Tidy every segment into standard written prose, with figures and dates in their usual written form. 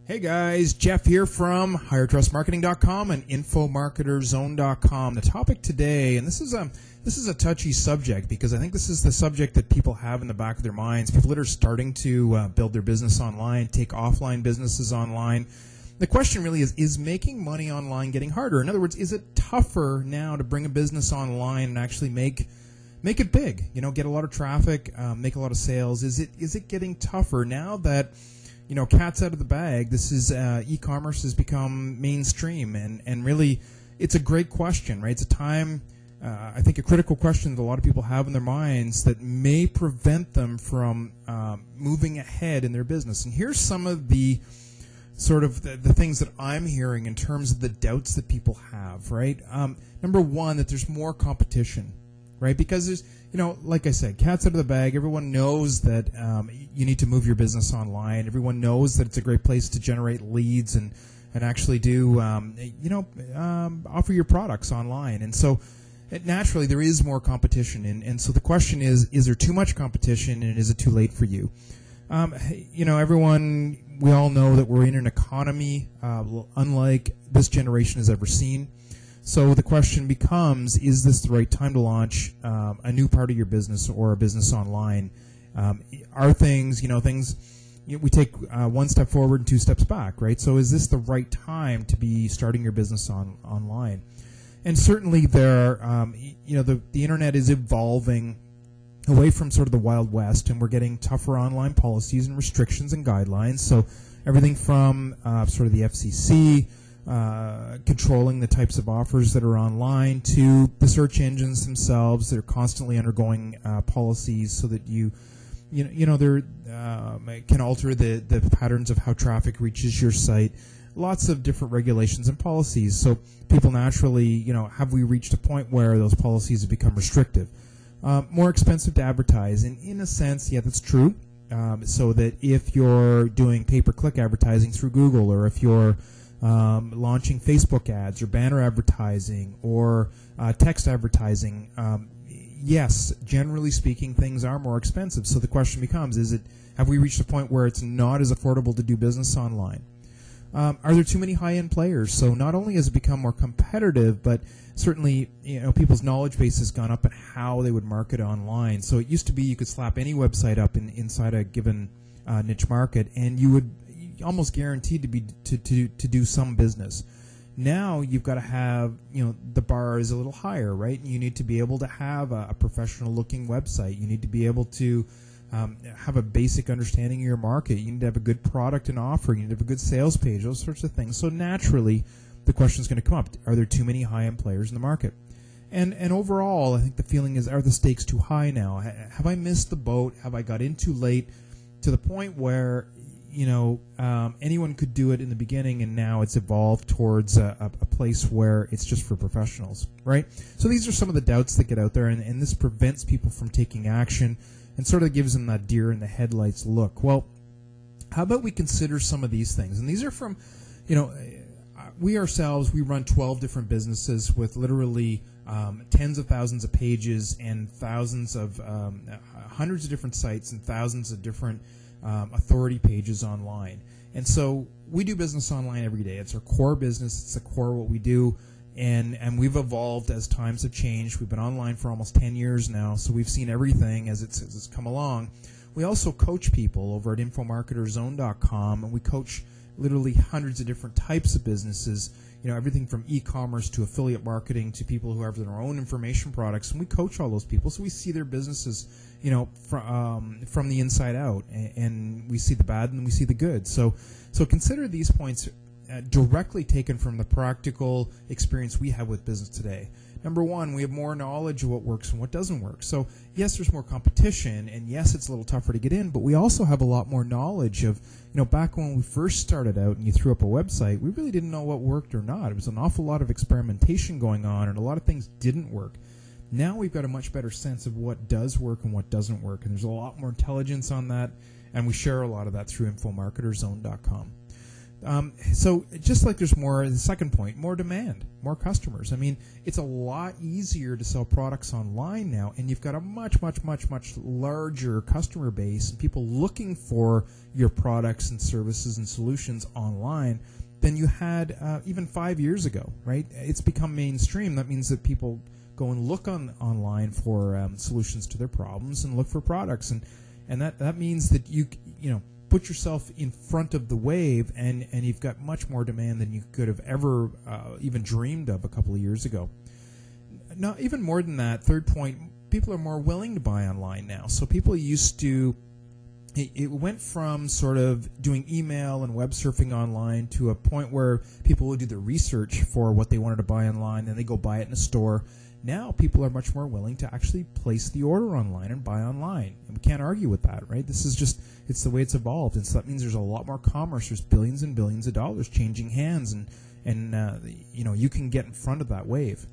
Hey guys, Jeff here from HigherTrustMarketing.com and InfoMarketerZone.com. The topic today, and this is a touchy subject because I think this is the subject that people have in the back of their minds. People that are starting to build their business online, take offline businesses online. The question really is making money online getting harder? In other words, is it tougher now to bring a business online and actually make it big? You know, get a lot of traffic, make a lot of sales. Is it getting tougher now that cat's out of the bag? This is e-commerce has become mainstream, and really, it's a great question, right? It's a time, I think, a critical question that a lot of people have in their minds that may prevent them from moving ahead in their business. And here's some of the sort of the things that I'm hearing in terms of the doubts that people have, right? Number one, that there's more competition, right? Because there's, like I said, cat's out of the bag. Everyone knows that you need to move your business online. Everyone knows that it's a great place to generate leads and actually do, offer your products online. And so naturally there is more competition. And so the question is there too much competition, and is it too late for you? We all know that we're in an economy unlike this generation has ever seen. So the question becomes, is this the right time to launch a new part of your business or a business online? Are things, we take one step forward and two steps back, right? So is this the right time to be starting your business online? And certainly there are, the internet is evolving away from sort of the Wild West, and we're getting tougher online policies and restrictions and guidelines. So everything from sort of the FCC, controlling the types of offers that are online, to the search engines themselves that are constantly undergoing policies so that can alter the patterns of how traffic reaches your site. Lots of different regulations and policies. So people naturally, have we reached a point where those policies have become restrictive? More expensive to advertise, and in a sense, yeah, that's true. So that if you're doing pay-per-click advertising through Google, or if you're launching Facebook ads or banner advertising or text advertising, yes, generally speaking, things are more expensive. So the question becomes, have we reached a point where it's not as affordable to do business online? Are there too many high-end players? So not only has it become more competitive, but certainly, people's knowledge base has gone up in how they would market online. So it used to be you could slap any website up inside a given niche market, and you would almost guaranteed to do some business. Now you've got to have, the bar is a little higher, right? You need to be able to have a professional looking website. You need to be able to have a basic understanding of your market. You need to have a good product and offering. You need to have a good sales page, those sorts of things. So naturally, the question is going to come up: are there too many high-end players in the market? And overall, I think the feeling is, are the stakes too high now? Have I missed the boat? Have I got in too late to the point where anyone could do it in the beginning, and now it's evolved towards a place where it's just for professionals, right? So these are some of the doubts that get out there, and this prevents people from taking action and sort of gives them that deer in the headlights look. Well, how about we consider some of these things? And these are from, we ourselves, we run 12 different businesses with literally tens of thousands of pages and thousands of, hundreds of different sites and thousands of different authority pages online. And so we do business online every day. It's our core business. It's the core of what we do. And we've evolved as times have changed. We've been online for almost 10 years now, so we've seen everything as it's come along. We also coach people over at InfoMarketerZone.com, and we coach literally hundreds of different types of businesses, everything from e-commerce to affiliate marketing to people who have their own information products. And we coach all those people, so we see their businesses, from the inside out, and we see the bad and we see the good. So consider these points directly taken from the practical experience we have with business today. Number one, we have more knowledge of what works and what doesn't work. So yes, there's more competition, and yes, it's a little tougher to get in, but we also have a lot more knowledge of, back when we first started out and you threw up a website, we really didn't know what worked or not. It was an awful lot of experimentation going on, and a lot of things didn't work. Now we've got a much better sense of what does work and what doesn't work, and there's a lot more intelligence on that, and we share a lot of that through InfoMarketerZone.com. So just like there's more, the second point, more demand, more customers. I mean, it's a lot easier to sell products online now, and you've got a much larger customer base and people looking for your products and services and solutions online than you had even 5 years ago, right? It's become mainstream. That means that people go and look online for solutions to their problems and look for products, and that means that you put yourself in front of the wave, and you've got much more demand than you could have ever even dreamed of a couple of years ago. Now, even more than that, third point, people are more willing to buy online now. So people used to, it went from sort of doing email and web surfing online to a point where people would do the research for what they wanted to buy online, and they go buy it in a store. Now people are much more willing to actually place the order online and buy online. And we can't argue with that, right? This is just, it's the way it's evolved. And so that means there's a lot more commerce. There's billions and billions of dollars changing hands, and you can get in front of that wave.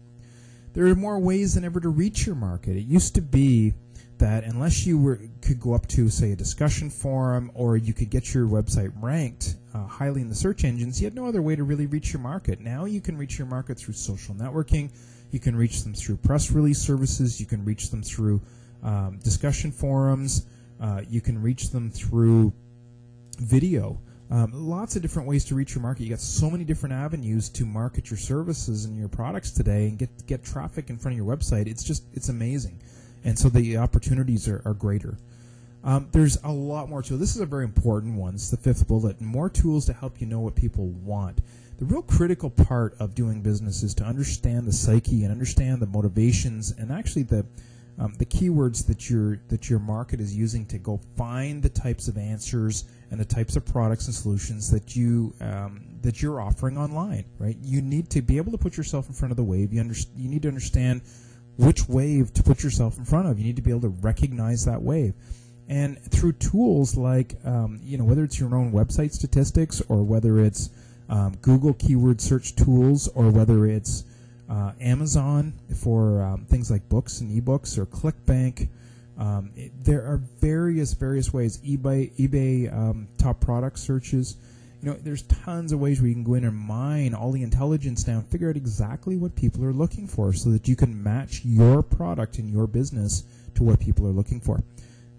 There are more ways than ever to reach your market. It used to be that unless you could go up to, say, a discussion forum, or you could get your website ranked highly in the search engines, you had no other way to really reach your market. Now you can reach your market through social networking. You can reach them through press release services. You can reach them through discussion forums. You can reach them through video. Lots of different ways to reach your market. You got so many different avenues to market your services and your products today and get traffic in front of your website. It's amazing. And so the opportunities are greater. There's a lot more tools. This is a very important one. It's the fifth bullet. More tools to help you know what people want. The real critical part of doing business is to understand the psyche and understand the motivations and actually the keywords that your market is using to go find the types of answers and the types of products and solutions that you're offering online. Right? You need to be able to put yourself in front of the wave. You need to understand which wave to put yourself in front of. You need to be able to recognize that wave. And through tools like whether it's your own website statistics, or whether it's Google keyword search tools, or whether it's Amazon for things like books and ebooks, or ClickBank. There are various ways. eBay top product searches. There's tons of ways where you can go in and mine all the intelligence down, figure out exactly what people are looking for, so that you can match your product and your business to what people are looking for.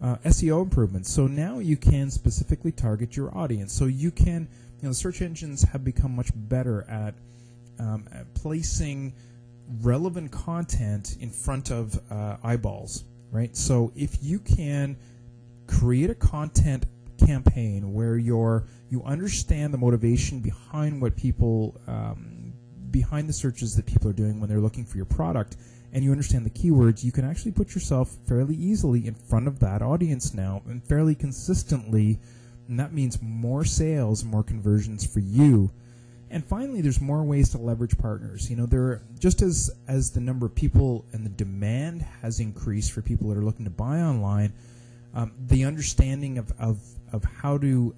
SEO improvements. So now you can specifically target your audience. So you can, search engines have become much better at placing relevant content in front of eyeballs, right? So if you can create a content campaign where you understand the motivation behind what people, behind the searches that people are doing when they're looking for your product, and you understand the keywords, you can actually put yourself fairly easily in front of that audience now, and fairly consistently, and that means more sales, more conversions for you. And finally, there's more ways to leverage partners. There, just as the number of people and the demand has increased for people that are looking to buy online, the understanding of how to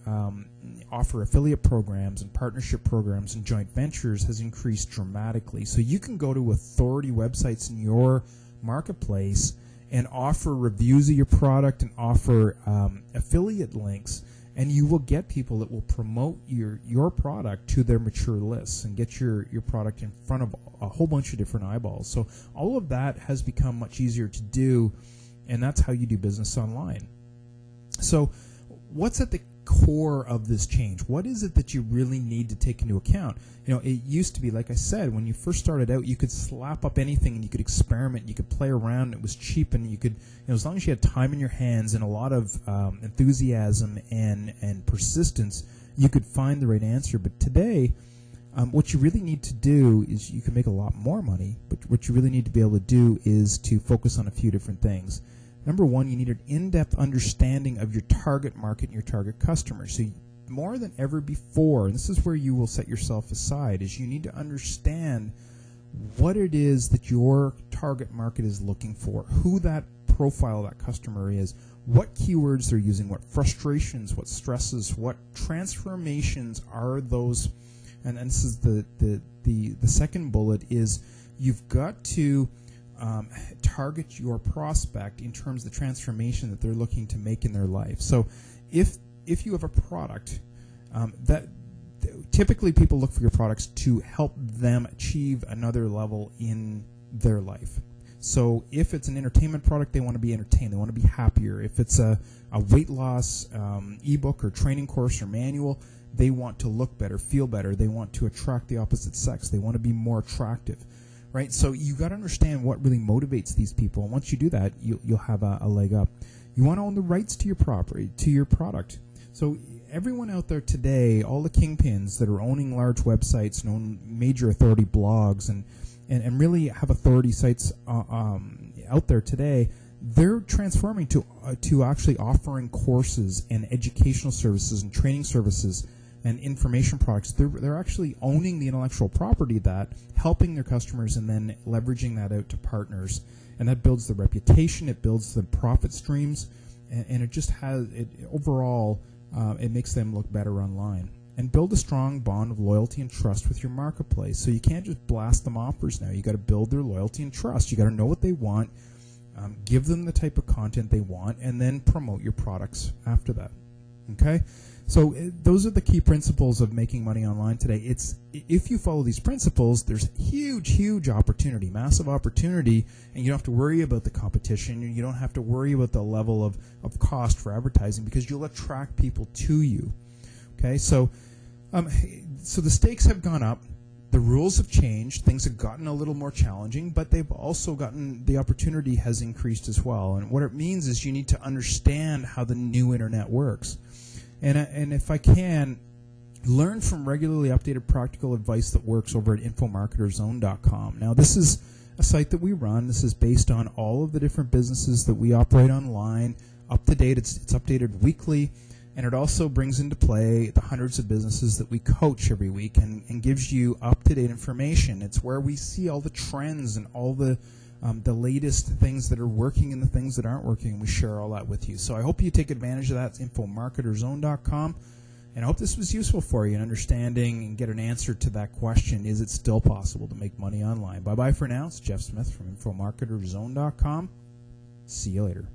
offer affiliate programs and partnership programs and joint ventures has increased dramatically. So you can go to authority websites in your marketplace and offer reviews of your product and offer affiliate links, and you will get people that will promote your product to their mature lists and get your product in front of a whole bunch of different eyeballs. So all of that has become much easier to do, and that's how you do business online. So what's at the core of this change? What is it that you really need to take into account? It used to be, like I said, when you first started out, you could slap up anything and you could experiment, you could play around, it was cheap, and you could, as long as you had time in your hands and a lot of enthusiasm and persistence, you could find the right answer. But today, what you really need to do is, you can make a lot more money, but what you really need to be able to do is to focus on a few different things. Number one, you need an in-depth understanding of your target market and your target customer. So more than ever before, and this is where you will set yourself aside, is you need to understand what it is that your target market is looking for, who that profile of that customer is, what keywords they're using, what frustrations, what stresses, what transformations are those. And this is the second bullet, is you've got to target your prospect in terms of the transformation that they're looking to make in their life. So if you have a product that typically people look for your products to help them achieve another level in their life. So if it's an entertainment product, they want to be entertained. They want to be happier. If it's a weight loss ebook or training course or manual, they want to look better, feel better. They want to attract the opposite sex. They want to be more attractive, right? So you got to understand what really motivates these people. And once you do that, you'll have a leg up. You want to own the rights to your property, to your product. So everyone out there today, all the kingpins that are owning large websites and own major authority blogs and really have authority sites out there today, they're transforming to actually offering courses and educational services and training services and information products. They're actually owning the intellectual property of that, helping their customers, and then leveraging that out to partners. And that builds the reputation, it builds the profit streams, and it just has it overall. It makes them look better online. And build a strong bond of loyalty and trust with your marketplace. So you can't just blast them offers now. You got to build their loyalty and trust. You got to know what they want, give them the type of content they want, and then promote your products after that. Okay? So those are the key principles of making money online today. If you follow these principles, there's huge opportunity, massive opportunity, and you don't have to worry about the competition. You don't have to worry about the level of cost for advertising, because you'll attract people to you. Okay, so the stakes have gone up, the rules have changed, things have gotten a little more challenging, but they've also gotten, the opportunity has increased as well. And what it means is you need to understand how the new internet works. And if I can, learn from regularly updated practical advice that works over at infomarketerzone.com. Now, this is a site that we run. This is based on all of the different businesses that we operate online, up to date. It's updated weekly. And it also brings into play the hundreds of businesses that we coach every week and gives you up-to-date information. It's where we see all the trends and all the latest things that are working and the things that aren't working. We share all that with you. So I hope you take advantage of that. It's infomarketerzone.com. And I hope this was useful for you in understanding and get an answer to that question. Is it still possible to make money online? Bye-bye for now. It's Jeff Smith from infomarketerzone.com. See you later.